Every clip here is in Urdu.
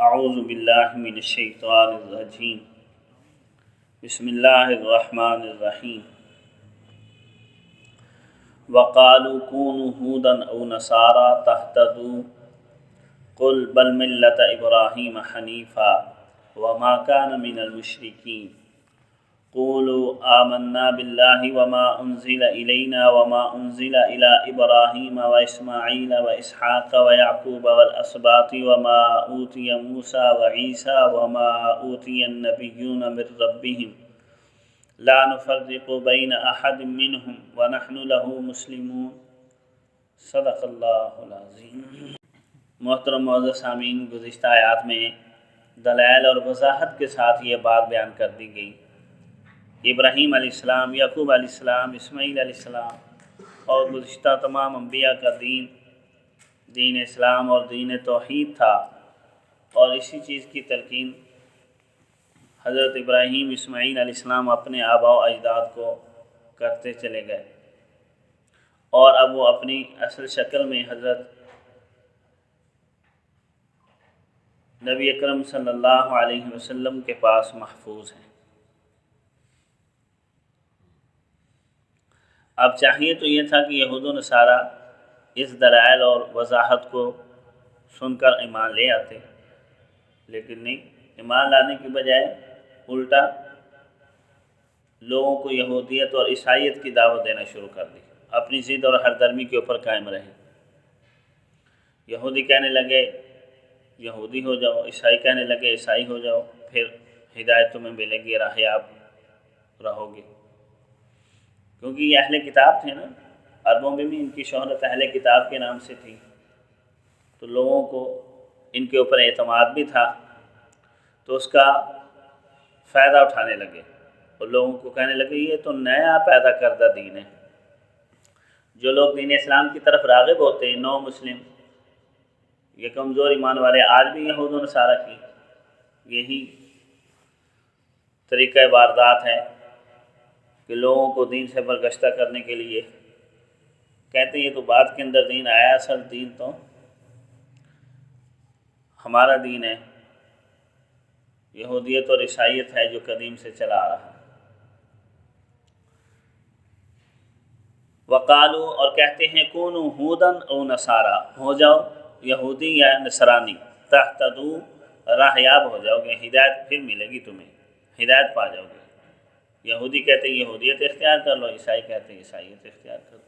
اعوذ باللہ من الشیطان الرجیم بسم اللہ الرحمن الرحیم وقالوا كونوا هودا او نصارى تهتدوا قل بل ملة ابراہیم حنیفا وما كان من المشرکین قولوا آمنا باللہ وما انزل الینا وما انزل الى ابراہیم واسماعیل واسحاق ویعقوب والاسباط وما اوتی موسیٰ وعیسیٰ وما اوتی النبیون من ربهم لا نفرق بین احد منہم ونحن له مسلمون۔ صدق اللہ العظیم۔ محترم معزز سامعین، گزشتہ آیات میں دلائل اور وضاحت کے ساتھ یہ بات بیان کر دی گئی۔ ابراہیم علیہ السلام، یعقوب علیہ السلام، اسماعیل علیہ السلام اور گزشتہ تمام انبیاء کا دین اسلام اور دین توحید تھا، اور اسی چیز کی تلقین حضرت ابراہیم اسماعیل علیہ السلام اپنے آباء و اجداد کو کرتے چلے گئے، اور اب وہ اپنی اصل شکل میں حضرت نبی اکرم صلی اللہ علیہ وسلم کے پاس محفوظ ہیں۔ اب چاہیے تو یہ تھا کہ یہود و نصارہ اس دلائل اور وضاحت کو سن کر ایمان لے آتے، لیکن نہیں، ایمان لانے کی بجائے الٹا لوگوں کو یہودیت اور عیسائیت کی دعوت دینا شروع کر دی، اپنی ضد اور ہر درمی کے اوپر قائم رہے۔ یہودی کہنے لگے یہودی ہو جاؤ، عیسائی کہنے لگے عیسائی ہو جاؤ، پھر ہدایت تمہیں ملے گی، راہیاب رہو گے، کیونکہ یہ اہل کتاب تھے نا، عربوں میں بھی ان کی شہرت اہل کتاب کے نام سے تھی، تو لوگوں کو ان کے اوپر اعتماد بھی تھا، تو اس کا فائدہ اٹھانے لگے اور لوگوں کو کہنے لگے یہ تو نیا پیدا کردہ دین ہے۔ جو لوگ دین اسلام کی طرف راغب ہوتے ہیں، نو مسلم، یہ کمزور ایمان والے، آج بھی یہود و نصارہ کی یہی طریقہ واردات ہے کہ لوگوں کو دین سے برگشتہ کرنے کے لیے کہتے ہیں یہ تو بعد کے اندر دین آیا، اصل دین تو ہمارا دین ہے، یہودیت اور عیسائیت ہے جو قدیم سے چلا آ رہا ہے۔ وقالو، اور کہتے ہیں کونوا ہودن او نصارا، ہو جاؤ یہودی یا نصرانی، تہتدو، راہیاب ہو جاؤ گے، ہدایت پھر ملے گی تمہیں، ہدایت پا جاؤ گے۔ یہودی کہتے ہیں یہودیت اختیار کر لو، عیسائی کہتے ہیں عیسائیت اختیار کر لو۔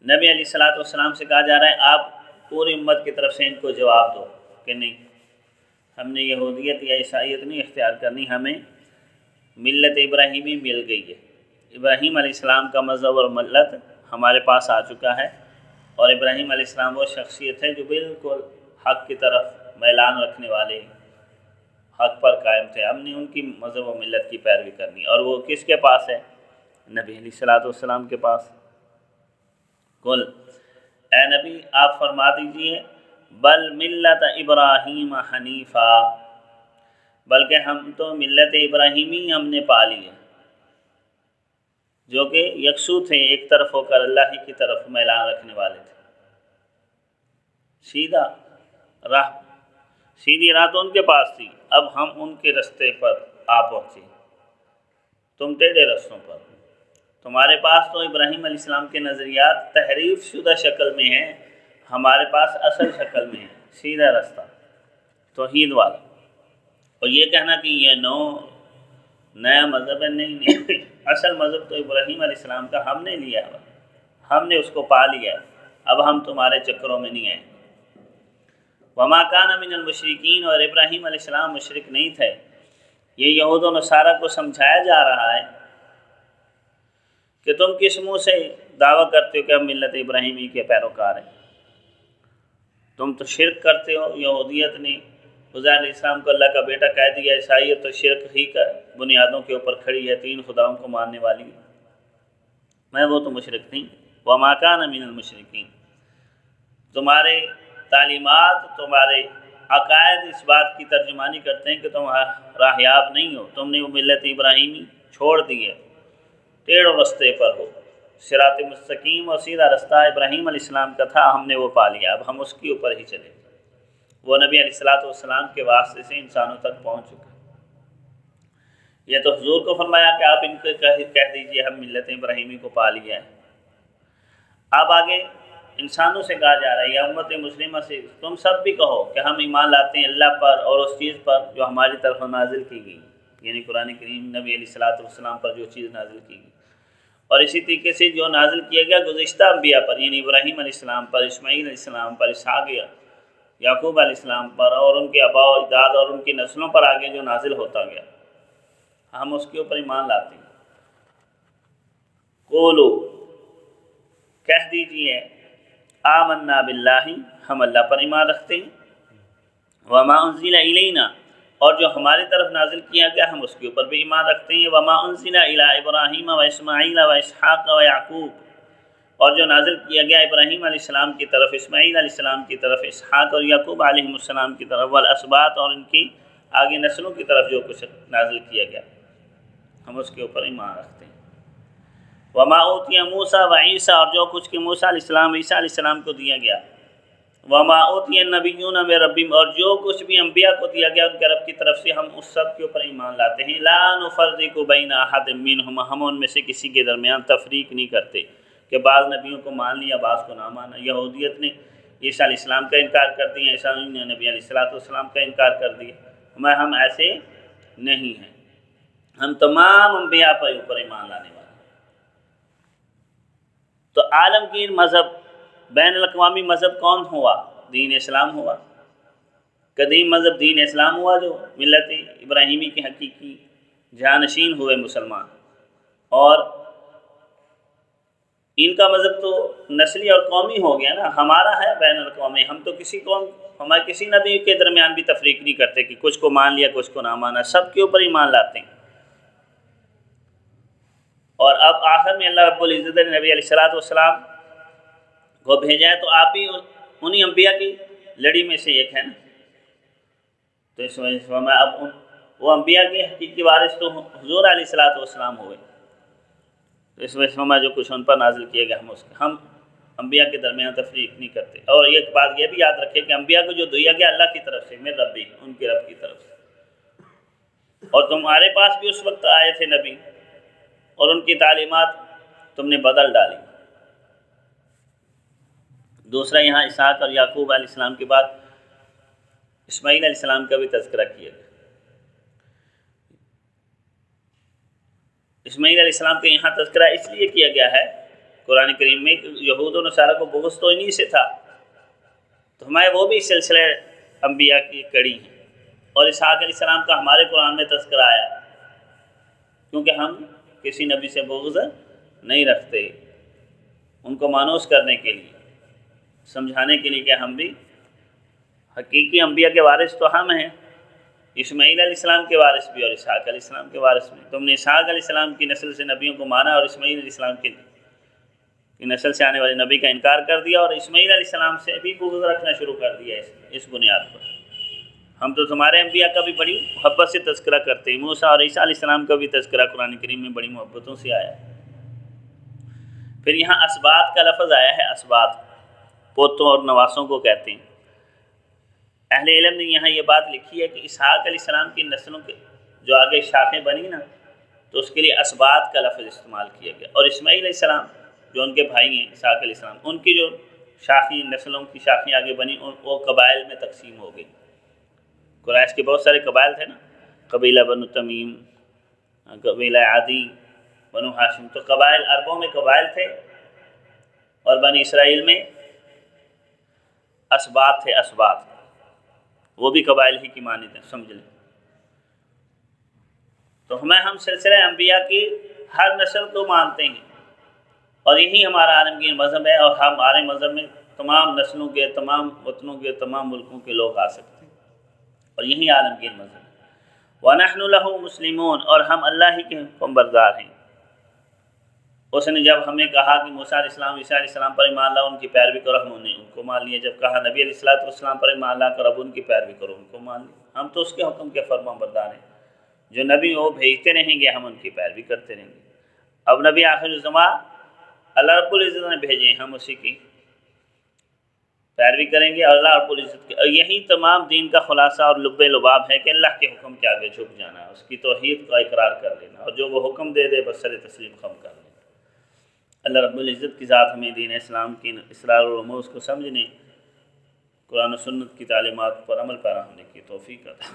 نبی علیہ السلام سے کہا جا رہا ہے آپ پوری امت کی طرف سے ان کو جواب دو کہ نہیں، ہم نے یہودیت یا عیسائیت نہیں اختیار کرنی، ہمیں ملت ابراہیمی مل گئی ہے۔ ابراہیم علیہ السلام کا مذہب اور ملت ہمارے پاس آ چکا ہے، اور ابراہیم علیہ السلام وہ شخصیت ہے جو بالکل حق کی طرف میلان رکھنے والے، حق پر قائم تھے، ہم نے ان کی مذہب و ملت کی پیروی کرنی، اور وہ کس کے پاس ہے؟ نبی علیہ السلام کے پاس۔ قل، اے نبی آپ فرما دیجئے بل ملت ابراہیم حنیفا، بلکہ ہم تو ملت ابراہیمی ہم نے پا لی ہے، جو کہ یکسو تھے، ایک طرف ہو کر اللہ ہی کی طرف میلان رکھنے والے تھے، سیدھی راہ تو ان کے پاس تھی، اب ہم ان کے رستے پر آ پہنچے، تم ٹیڑھے رستوں پر۔ تمہارے پاس تو ابراہیم علیہ السلام کے نظریات تحریف شدہ شکل میں ہیں، ہمارے پاس اصل شکل میں ہے، سیدھا رستہ توحید والا۔ اور یہ کہنا کہ یہ نیا مذہب ہے، نہیں، اصل مذہب تو ابراہیم علیہ السلام کا ہم نے لیا ہے، ہم نے اس کو پا لیا ہے، اب ہم تمہارے چکروں میں نہیں آئیں۔ وما کان من المشرکین، اور ابراہیم علیہ السلام مشرک نہیں تھے۔ یہ یہود و نصارہ کو سمجھایا جا رہا ہے کہ تم کس منہ سے دعویٰ کرتے ہو کہ ہم ملت ابراہیمی کے پیروکار ہیں، تم تو شرک کرتے ہو۔ یہودیت نے عزیر علیہ السلام کو اللہ کا بیٹا کہہ دیا، عیسائیت تو شرک ہی کا بنیادوں کے اوپر کھڑی ہے، 3 خداؤں کو ماننے والی ہے، میں وہ تو مشرک نہیں۔ وما کان من المشرکین، تمہارے تعلیمات، تمہارے عقائد اس بات کی ترجمانی کرتے ہیں کہ تم راہیاب نہیں ہو، تم نے وہ ملت ابراہیمی چھوڑ دی ہے، ٹیڑھے رستے پر ہو۔ صراط مستقیم اور سیدھا رستہ ابراہیم علیہ السلام کا تھا، ہم نے وہ پا لیا، اب ہم اس کے اوپر ہی چلیں۔ وہ نبی علیہ الصلوۃ والسلام کے واسطے سے انسانوں تک پہنچ چکا۔ یہ تو حضور کو فرمایا کہ آپ ان کو کہہ دیجئے ہم ملت ابراہیمی کو پا لیا ہے۔ اب آگے انسانوں سے کہا جا رہا ہے یا امت مسلمہ سے تم سب بھی کہو کہ ہم ایمان لاتے ہیں اللہ پر اور اس چیز پر جو ہماری طرف نازل کی گئی، یعنی قرآن کریم نبی علیہ الصلوۃ والسلام پر جو چیز نازل کی گئی، اور اسی طریقے سے جو نازل کیا گیا گزشتہ انبیاء پر، یعنی ابراہیم علیہ السلام پر، اسماعیل علیہ السلام پر، اسحاق یعقوب علیہ السلام پر، اور ان کے آباء و اجداد اور ان کی نسلوں پر آگے جو نازل ہوتا گیا، ہم اس کے اوپر ایمان لاتے ہیں۔ قولو کہہ دیجئے آمنا باللہ ہم اللہ پر ایمان رکھتے ہیں، وما انزل الینا اور جو ہماری طرف نازل کیا گیا ہم اس کے اوپر بھی ایمان رکھتے ہیں، وما انزل الی ابراہیم و اسماعیل و اسحاق و یعقوب اور جو نازل کیا گیا ابراہیم علیہ السلام کی طرف، اسماعیل علیہ السلام کی طرف، اسحاق اور یعقوب علیہ السلام کی طرف، والاسباط اور ان کی آگے نسلوں کی طرف جو کچھ نازل کیا گیا ہم اس کے اوپر ایمان رکھتے ہیں۔ وما اوتی موسیٰ و عیسیٰ اور جو کچھ کہ موسیٰ علیہ السلام عیسیٰ علیہ السلام کو دیا گیا، وما اوتی النبیون من ربہم اور جو کچھ بھی انبیاء کو دیا گیا ان کے رب کی طرف سے ہم اس سب کے اوپر ایمان لاتے ہیں۔ لا نفرق بین احد منہم ہم ان میں سے کسی کے درمیان تفریق نہیں کرتے کہ بعض نبیوں کو مان لیا بعض کو نہ مانا۔ یہودیت نے عیسیٰ علیہ السلام کا انکار کر دیا، عیسائیوں نے نبی علیہ الصلوۃ والسلام کا انکار کر دیا، ہم ایسے نہیں ہیں، ہم تمام انبیاء پر اوپر ایمان لانے والے۔ تو عالمگیر مذہب بین الاقوامی مذہب کون ہوا؟ دین اسلام ہوا۔ قدیم مذہب دین اسلام ہوا جو ملت ابراہیمی کے حقیقی جانشین ہوئے مسلمان، اور ان کا مذہب تو نسلی اور قومی ہو گیا نا، ہمارا ہے بین الاقوامی، ہم تو کسی قوم ہمارے کسی نبی کے درمیان بھی تفریق نہیں کرتے کہ کچھ کو مان لیا کچھ کو نہ مانا، سب کے اوپر ایمان لاتے ہیں۔ اور اب آخر میں اللہ رب العزت نے نبی علیہ الصلوۃ والسلام کو بھیجا ہے، تو آپ بھی انہی انبیاء کی لڑی میں سے ایک ہے نا، تو اس وجہ سے میں اب وہ انبیاء کے حقیقی وارث تو حضور علیہ الصلوۃ والسلام ہوئے، تو اس وجہ سے میں جو کچھ ان پر نازل کیا گیا ہم انبیاء کے درمیان تفریق نہیں کرتے۔ اور ایک بات یہ بھی یاد رکھیں کہ انبیاء کو جو دیا گیا اللہ کی طرف سے، من ربی ان کے رب کی طرف سے، اور تمہارے پاس بھی اس وقت آئے تھے نبی اور ان کی تعلیمات تم نے بدل ڈالی۔ دوسرا یہاں اسحاق اور یعقوب علیہ السلام کے بعد اسماعیل علیہ السلام کا بھی تذکرہ کیا گیا۔ اسماعیل علیہ السلام کا یہاں تذکرہ اس لیے کیا گیا ہے قرآن کریم میں کہ یہود و نصارہ کو بغض تو انہی سے تھا، تو ہمارے وہ بھی سلسلہ انبیاء کی کڑی ہیں، اور اسحاق علیہ السلام کا ہمارے قرآن میں تذکرہ آیا کیونکہ ہم کسی نبی سے بغض نہیں رکھتے، ان کو مانوس کرنے کے لیے، سمجھانے کے لیے کہ ہم بھی حقیقی انبیاء کے وارث تو ہم ہیں، اسماعیل علیہ السلام کے وارث بھی اور اسحاق علیہ السلام کے وارث بھی۔ تم نے اسحاق علیہ السلام کی نسل سے نبیوں کو مانا اور اسماعیل علیہ السلام کی نسل سے آنے والے نبی کا انکار کر دیا، اور اسماعیل علیہ السلام سے بھی بغض رکھنا شروع کر دیا اس بنیاد پر۔ ہم تو تمہارے انبیاء کا بھی بڑی محبت سے تذکرہ کرتے ہیں، موسیٰ اور عیسیٰ علیہ السلام کا بھی تذکرہ قرآن کریم میں بڑی محبتوں سے آیا۔ پھر یہاں اسباط کا لفظ آیا ہے، اسباط پوتوں اور نواسوں کو کہتے ہیں۔ اہل علم نے یہاں یہ بات لکھی ہے کہ اسحاق علیہ السلام کی نسلوں کے جو آگے شاخیں بنی نا، تو اس کے لیے اسباط کا لفظ استعمال کیا گیا، اور اسماعیل علیہ السلام جو ان کے بھائی ہیں اسحاق علیہ السلام، ان کی جو شاخیں نسلوں کی شاخیں آگے بنی وہ قبائل میں تقسیم ہو گئی۔ قریش کے بہت سارے قبائل تھے نا، قبیلہ بنو تمیم، قبیلہ عادی، بنو ہاشم، تو قبائل عربوں میں قبائل تھے، اور بنی اسرائیل میں اسباط تھے، اسباط وہ بھی قبائل ہی کی مانند ہیں، سمجھ لیں۔ تو ہم سلسلہ انبیاء کی ہر نسل کو مانتے ہیں، اور یہی ہمارا عالمگیر مذہب ہے، اور ہمارے مذہب میں تمام نسلوں کے، تمام وطنوں کے، تمام ملکوں کے لوگ آ سکتے ہیں، اور یہی عالمگیر مذہب ہے۔ وَنَحْنُ لَهُ مُسْلِمُونَ اور ہم اللہ ہی کے حکم بردار ہیں۔ اس نے جب ہمیں کہا کہ موسیٰ علیہ السلام عیسیٰ علیہ السلام پر ایمان لاؤ، ان کی پیروی کرو، ہم نے ان کو مان لیا۔ جب کہا نبی علیہ الصلوۃ والسلام پر ایمان لا کر اب ان کی پیروی کرو، ان کو مان لیا۔ ہم تو اس کے حکم کے فرمان بردار ہیں، جو نبی وہ بھیجتے رہیں گے ہم ان کی پیروی کرتے رہیں گے۔ اب نبی آخر الزمان اللہ رب العزت نے بھیجے ہیں، ہم اسی کی پیروی کریں گے اور اللہ رب العزت کی، اور یہی تمام دین کا خلاصہ اور لب لباب ہے کہ اللہ کے حکم کے آگے جھک جانا، اس کی توحید کا اقرار کر لینا، اور جو وہ حکم دے دے بس سر تسلیم خم کر لینا۔ اللہ رب العزت کی ذات ہمیں دین اسلام کی اسرار و رموز کو سمجھنے، قرآن و سنت کی تعلیمات پر عمل پیرا ہونے کی توفیق عطا۔